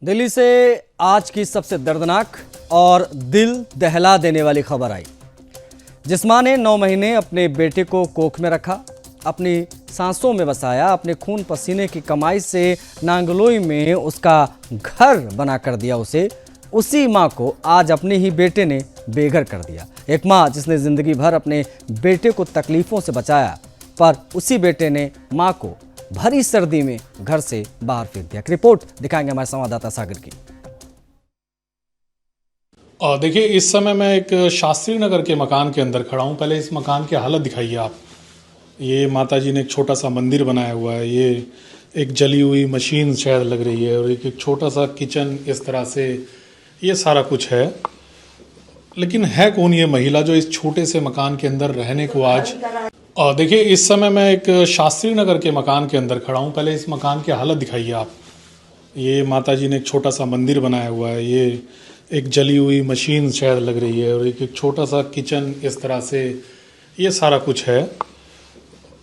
दिल्ली से आज की सबसे दर्दनाक और दिल दहला देने वाली खबर आई। जिस मां ने 9 महीने अपने बेटे को कोख में रखा, अपनी सांसों में बसाया, अपने खून पसीने की कमाई से नांगलोई में उसका घर बना कर दिया उसी मां को आज अपने ही बेटे ने बेघर कर दिया। एक मां जिसने जिंदगी भर अपने बेटे को तकलीफों से बचाया, पर उसी बेटे ने मां को भरी सर्दी में घर से बाहर फेंक दिया। रिपोर्ट दिखाएंगे हमारे संवाददाता सागर की। देखिए, इस समय मैं एक शास्त्री नगर के मकान के अंदर खड़ा हूँ। पहले इस मकान की हालत दिखाइए आप। ये माताजी ने एक छोटा सा मंदिर बनाया हुआ है, ये एक जली हुई मशीन शायद लग रही है, और एक छोटा सा किचन, इस तरह से ये सारा कुछ है। लेकिन है कौन ये महिला जो इस छोटे से मकान के अंदर रहने को आज देखिए, इस समय मैं एक शास्त्री नगर के मकान के अंदर खड़ा हूँ। पहले इस मकान की हालत दिखाइए आप। ये माताजी ने एक छोटा सा मंदिर बनाया हुआ है, ये एक जली हुई मशीन शायद लग रही है, और एक छोटा सा किचन, इस तरह से ये सारा कुछ है।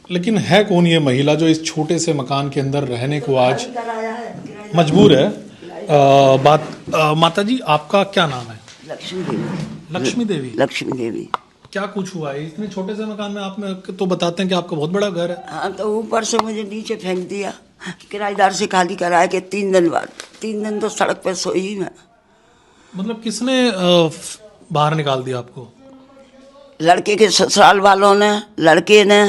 लेकिन है कौन ये महिला जो इस छोटे से मकान के अंदर रहने को आज मजबूर है। माता जी, आपका क्या नाम है? लक्ष्मी देवी। लक्ष्मी देवी। लक्ष्मी देवी। क्या कुछ हुआ है इतने छोटे से मकान में? आप में तो बताते हैं कि आपका बहुत बड़ा घर है। हाँ, तो ऊपर से मुझे नीचे फेंक दिया, किराएदार से खाली कराया के 3 दिन बाद। 3 दिन तो सड़क पे सोई मैं। मतलब किसने बाहर निकाल दिया आपको? लड़के के ससुराल वालों ने, लड़के ने,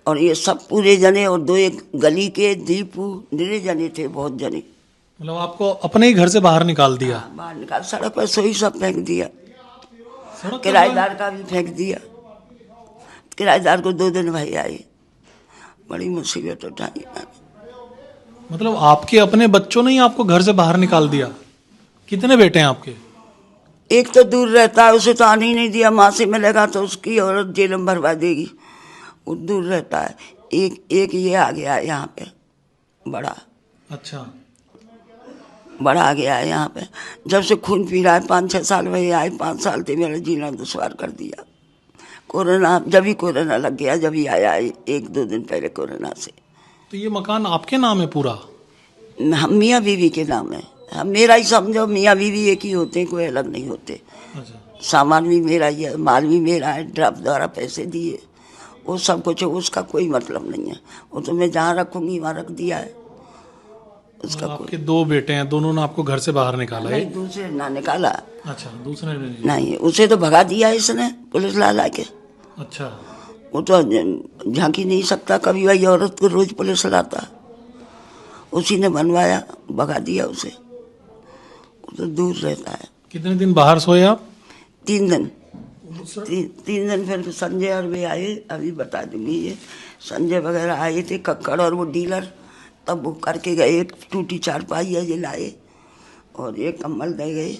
और ये सब पूरे जने, और 2 एक गली के दीपू निरे जने थे, बहुत जने। मतलब आपको अपने ही घर से बाहर निकाल दिया? बाहर निकाल, सड़क पर सोई सब फेंक दिया। सड़क किराएदार का भी फेंक दिया। किराएदार को 2 दिन भाई आए, बड़ी मुसीबत उठाई मैंने। मतलब आपके अपने बच्चों ने ही आपको घर से बाहर निकाल दिया? कितने बेटे हैं आपके? एक तो दूर रहता है, उसे तो आने ही नहीं दिया। माँ से मिलेगा तो उसकी औरत जेल में भरवा देगी, वो दूर रहता है। एक ये आ गया है यहाँ पे, बड़ा। अच्छा। बड़ा आ गया है यहाँ पे। जब से खून पी रहा है, 5-6 साल वही आए, 5 साल थे, मेरा जीना दुश्वार कर दिया। कोरोना, जब ही कोरोना लग गया, जब ही आया 1-2 दिन पहले कोरोना से। तो ये मकान आपके नाम है पूरा? हम मियाँ बीवी के नाम है। हम, मेरा ही समझो, मियाँ बीवी एक ही होते हैं, कोई अलग नहीं होते। अच्छा। सामान भी मेरा ही है, माल भी मेरा है, ड्राफ्ट द्वारा पैसे दिए, वो सब कुछ है, उसका कोई मतलब नहीं है। वो तो मैं जहाँ रखूँगी वहाँ रख दिया है, उसका कोई। आपके 2 बेटे हैं, दोनों ने आपको घर से बाहर निकाला है? नहीं, दूसरे ना निकाला। अच्छा, दूसरे ने नहीं, उसे तो भगा दिया इसने, पुलिस ला के। अच्छा। वो तो झांकी नहीं सकता, कभी वही औरत को रोज पुलिस लाता, उसी ने बनवाया, भगा दिया उसे। वो तो दूर रहता है। कितने दिन बाहर सोए आप? 3 दिन। 3 दिन फिर संजय और वे आए, अभी बता दूंगी। ये संजय वगैरह आए थे, कक्कड़ और वो डीलर, तब वो करके गए। एक टूटी चारपाई है, ये लाए, और एक कंबल दे गए।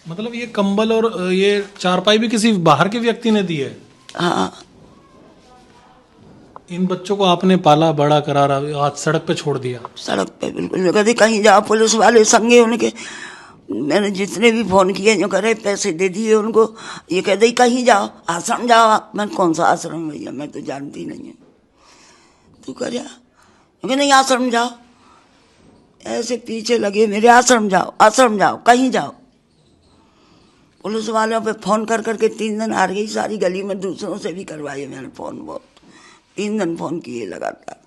मतलब ये कंबल और ये चारपाई भी किसी बाहर के व्यक्ति ने दी है? हाँ। इन बच्चों को आपने पाला बड़ा करा, आज सड़क पे छोड़ दिया? सड़क पे बिल्कुल। कहते कहीं जाओ, पुलिस वाले संगे उनके। मैंने जितने भी फोन किए, जो करे पैसे दे दिए उनको। ये कहते कहीं जाओ, आश्रम जाओ। मैं, कौन सा आश्रम भैया, मैं तो जानती नहीं हूँ, तू कर जा। क्योंकि नहीं, आश्रम जाओ। ऐसे पीछे लगे मेरे, आश्रम जाओ, आश्रम जाओ, कहीं जाओ। पुलिस वालों पे फोन कर करके 3 दिन हार गई। सारी गली में दूसरों से भी करवाए मैंने फोन, बहुत 3 दिन फोन किए लगातार।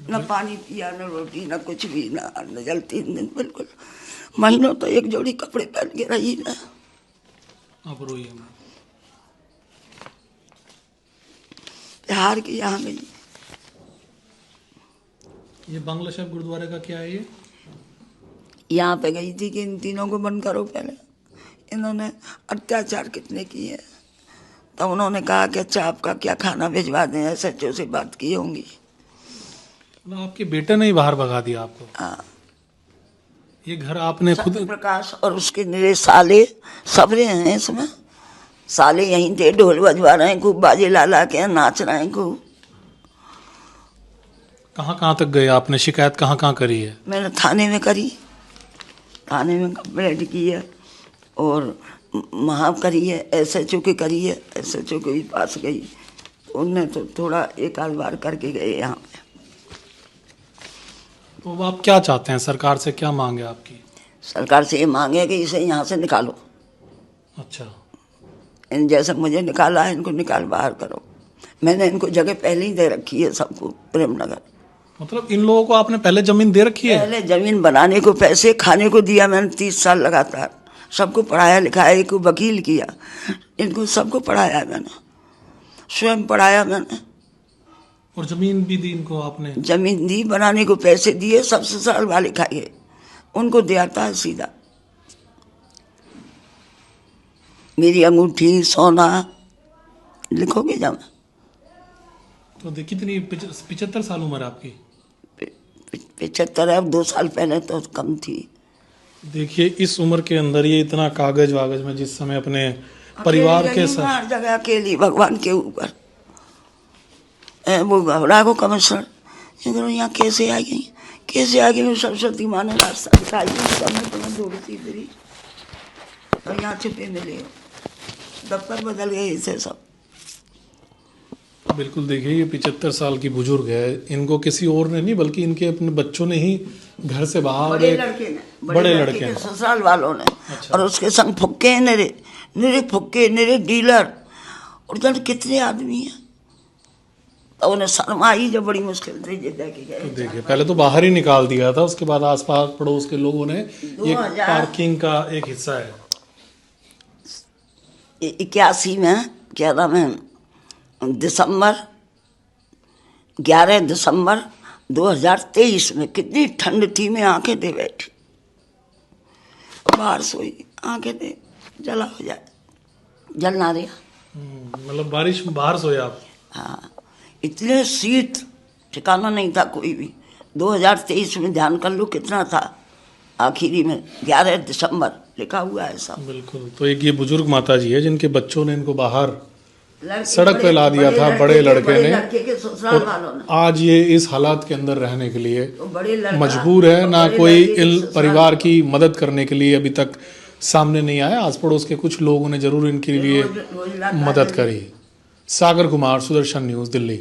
न पानी पिया, न रोटी, न कुछ भी, न जल। 3 दिन बिल्कुल, महीनों तो एक जोड़ी कपड़े पहन के रही ना। अब रोइए। हार के यहाँ गई। ये बांग्ला साहब गुरुद्वारे का क्या है? ये यहाँ पे गई थी कि इन तीनों को बंद करो। पहले इन्होंने अत्याचार कितने किए, तब उन्होंने कहा कि अच्छा आपका क्या खाना भिजवा दें, SHO से बात की होंगी। मतलब आपके बेटे ने ही बाहर भगा दिया आपको? हाँ। ये घर आपने खुद? प्रकाश और उसके मेरे साले सबरे हैं इसमें। साले यहीं थे, ढोल बजवा रहे हैं खूब, बाजे ला के नाच रहे हैं खूब। कहाँ तक गए आपने? शिकायत कहाँ करी है? मैंने थाने में करी, थाने में कंप्लेंट की है, और वहाँ करी है, SHO की करी है, SHO के भी पास गई। उनने तो थोड़ा 1 आध बार करके गए यहाँ पे। तो आप क्या चाहते हैं? सरकार से क्या मांग है आपकी? सरकार से ये मांगे कि इसे यहाँ से निकालो, अच्छा, इन जैसे मुझे निकाला है इनको निकाल बाहर करो। मैंने इनको जगह पहले ही दे रखी है सबको, प्रेमनगर। मतलब इन लोगों को आपने पहले जमीन दे रखी है? पहले जमीन बनाने को पैसे, खाने को दिया मैंने 30 साल लगातार। सबको पढ़ाया लिखाया, एक को वकील किया, इनको सबको पढ़ाया है मैंने, स्वयं पढ़ाया मैंने। और जमीन भी दी इनको आपने? जमीन दी, बनाने को पैसे दिए, सब ससुराल वाले खाए, उनको दियाता है सीधा। मेरी अंगूठी, सोना लिखोगे जब? तो कितनी 75 साल उम्र है आपकी? 75 है, अब 2 साल पहले तो कम थी। देखिए इस उम्र के अंदर ये इतना कागज वागज में जिस समय अपने परिवार के साथ, हर जगह अकेली भगवान के ऊपर। वो घबरा को कमिश्नर यहाँ कैसे आ गई, कैसे आ गई? सरस्वती माँ ने रास्ता दिखाई, मैं तुम्हें दौड़ती फिरी और यहाँ छुपे मिले हो, दफ्तर बदल गए इसे सब। बिल्कुल। देखिए ये 75 साल की बुजुर्ग है, इनको किसी और ने नहीं बल्कि इनके अपने बच्चों ने ही घर से बाहर, बड़े लड़के ने, बड़े लड़के के ने, ससुराल वालों ने। अच्छा। और उसके संग फुक्के हैं, निरे फुक्के, निरे डीलर, और जाने कितने आदमी हैं। तो उन्हें शर्म आई जब बड़ी मुश्किल से ये देखे गए। तो देखिए पहले तो बाहर ही निकाल दिया था, उसके बाद आसपास पड़ोस के लोगों ने, ये पार्किंग का एक हिस्सा है। 81 में क्या नाम है, 11 दिसंबर 2023 में, कितनी ठंड थी, मैं आंखें दे बैठी, बाहर सोई, आंखें दे, जला हो जाए, जल ना दिया। मतलब बारिश में बाहर सोए आप? हाँ, इतने शीत, ठिकाना नहीं था कोई भी। 2023 में ध्यान कर लो कितना था, आखिरी में 11 दिसंबर लिखा हुआ है सब। बिल्कुल। तो एक ये बुजुर्ग माता जी है जिनके बच्चों ने इनको बाहर सड़क पे ला दिया था, बड़े लड़के ने, और आज ये इस हालात के अंदर रहने के लिए मजबूर है। ना कोई परिवार की मदद करने के लिए अभी तक सामने नहीं आया। आस पड़ोस के कुछ लोगों ने जरूर इनके लिए मदद करी। सागर कुमार, सुदर्शन न्यूज़, दिल्ली।